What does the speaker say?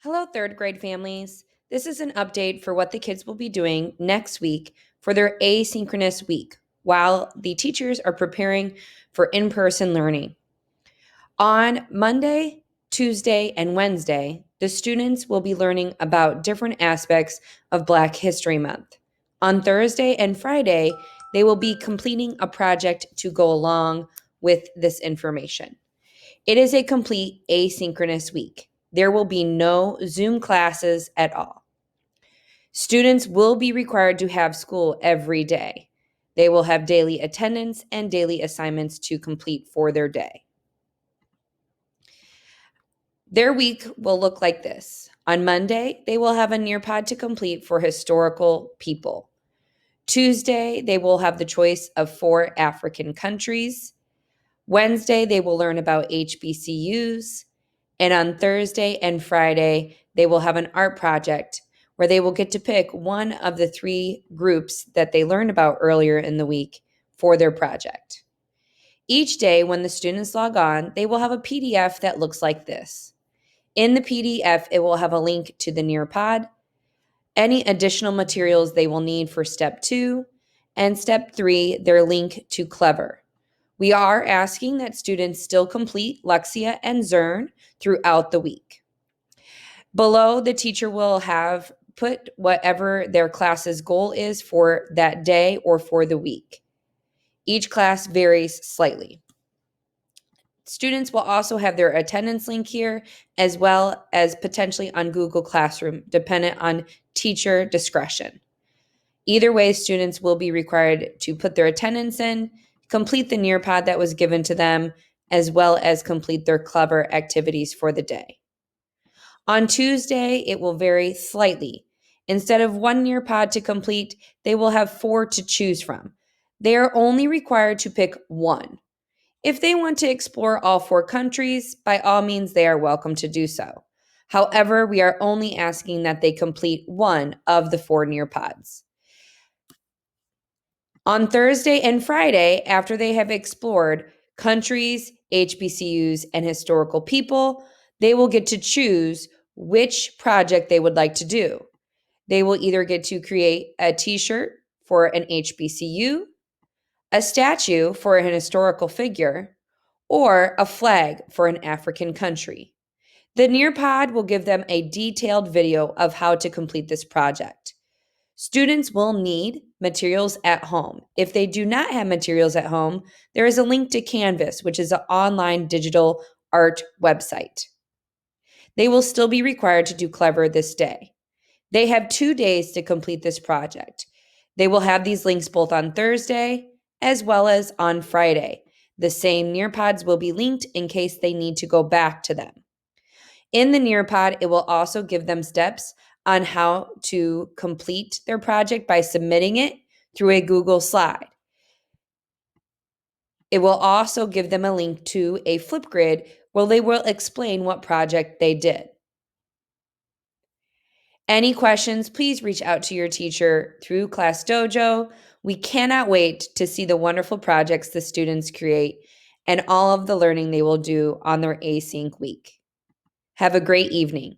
Hello, third grade families. This is an update for what the kids will be doing next week for their asynchronous week while the teachers are preparing for in person learning. On Monday, Tuesday, and Wednesday, the students will be learning about different aspects of Black History Month. On Thursday and Friday, they will be completing a project to go along with this information. It is a complete asynchronous week. There will be no Zoom classes at all. Students will be required to have school every day. They will have daily attendance and daily assignments to complete for their day. Their week will look like this. On Monday, they will have a Nearpod to complete for historical people. Tuesday, they will have the choice of 4 African countries. Wednesday, they will learn about HBCUs. And on Thursday and Friday, they will have an art project where they will get to pick one of the 3 groups that they learned about earlier in the week for their project. Each day, when the students log on, they will have a PDF that looks like this. In the PDF, it will have a link to the Nearpod, any additional materials they will need for step 2, and step 3, their link to Clever. We are asking that students still complete Lexia and Zern throughout the week. Below, the teacher will have put whatever their class's goal is for that day or for the week. Each class varies slightly. Students will also have their attendance link here, as well as potentially on Google Classroom, dependent on teacher discretion. Either way, students will be required to put their attendance in, complete the Nearpod that was given to them, as well as complete their Clever activities for the day. On Tuesday, it will vary slightly. Instead of 1 Nearpod to complete, they will have 4 to choose from. They are only required to pick 1. If they want to explore all 4 countries, by all means, they are welcome to do so. However, we are only asking that they complete 1 of the 4 Nearpods. On Thursday and Friday, after they have explored countries, HBCUs, and historical people, they will get to choose which project they would like to do. They will either get to create a t-shirt for an HBCU, a statue for an historical figure, or a flag for an African country. The Nearpod will give them a detailed video of how to complete this project. Students will need materials at home. If they do not have materials at home, there is a link to Canvas, which is an online digital art website. They will still be required to do Clever this day. They have 2 days to complete this project. They will have these links both on Thursday as well as on Friday. The same Nearpods will be linked in case they need to go back to them. In the Nearpod, it will also give them steps on how to complete their project by submitting it through a Google slide. It will also give them a link to a Flipgrid where they will explain what project they did. Any questions, please reach out to your teacher through Class Dojo. We cannot wait to see the wonderful projects the students create and all of the learning they will do on their async week. Have a great evening.